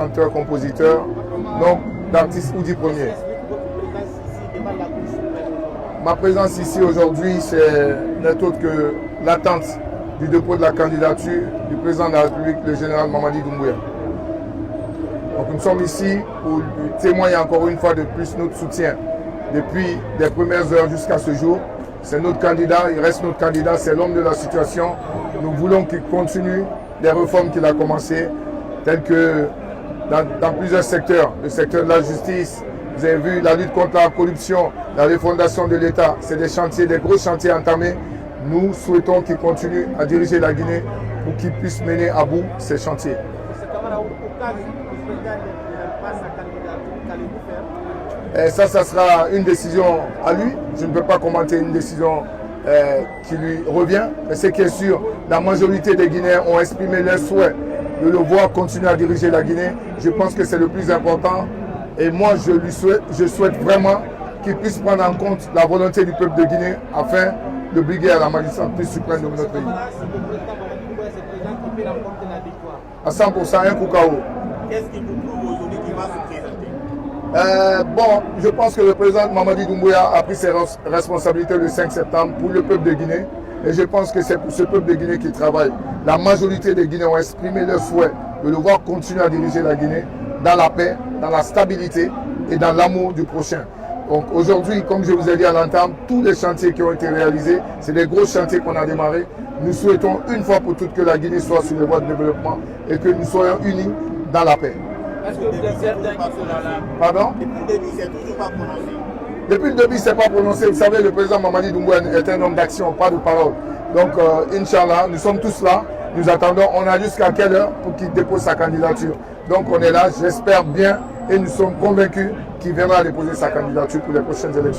chanteur, compositeur, donc d'artiste Oudi Premier. Ma présence ici aujourd'hui, c'est n'est autre que l'attente du dépôt de la candidature du président de la République, le général Mamadi Doumbouya. Donc nous sommes ici pour témoigner encore une fois de plus notre soutien. Depuis les premières heures jusqu'à ce jour, c'est notre candidat, il reste notre candidat, c'est l'homme de la situation. Nous voulons qu'il continue les réformes qu'il a commencées, telles que dans plusieurs secteurs, le secteur de la justice, vous avez vu la lutte contre la corruption, la refondation de l'État, c'est des chantiers, des gros chantiers entamés. Nous souhaitons qu'il continue à diriger la Guinée pour qu'il puisse mener à bout ces chantiers. Et ça sera une décision à lui. Je ne peux pas commenter une décision qui lui revient. Mais ce qui est sûr, la majorité des Guinéens ont exprimé leur souhait de le voir continuer à diriger la Guinée. Je pense que c'est le plus important. Et moi, je souhaite vraiment qu'il puisse prendre en compte la volonté du peuple de Guinée afin de briguer à la magistrature suprême de notre pays. À 100%, un Koukao. Qu'est-ce qui vous prouve aujourd'hui qu'il va se présenter? Bon, je pense que le président Mamadi Doumbouya a pris ses responsabilités le 5 septembre pour le peuple de Guinée. Et je pense que c'est pour ce peuple de Guinée qu'il travaille. La majorité des Guinéens ont exprimé leur souhait de le voir continuer à diriger la Guinée dans la paix, dans la stabilité et dans l'amour du prochain. Donc aujourd'hui, comme je vous ai dit à l'entame, tous les chantiers qui ont été réalisés, c'est des gros chantiers qu'on a démarrés. Nous souhaitons une fois pour toutes que la Guinée soit sur les voies de développement et que nous soyons unis dans la paix. Est-ce que vous êtes certain qu'il sera là? Pardon? Depuis le début, c'est toujours pas prononcé. Depuis le début, c'est pas prononcé. Vous savez, le président Mamadi Doumbouya est un homme d'action, pas de parole. Donc, Inch'Allah, nous sommes tous là. Nous attendons. On a jusqu'à quelle heure pour qu'il dépose sa candidature. Donc, on est là. J'espère bien et nous sommes convaincus qu'il viendra déposer sa candidature pour les prochaines élections.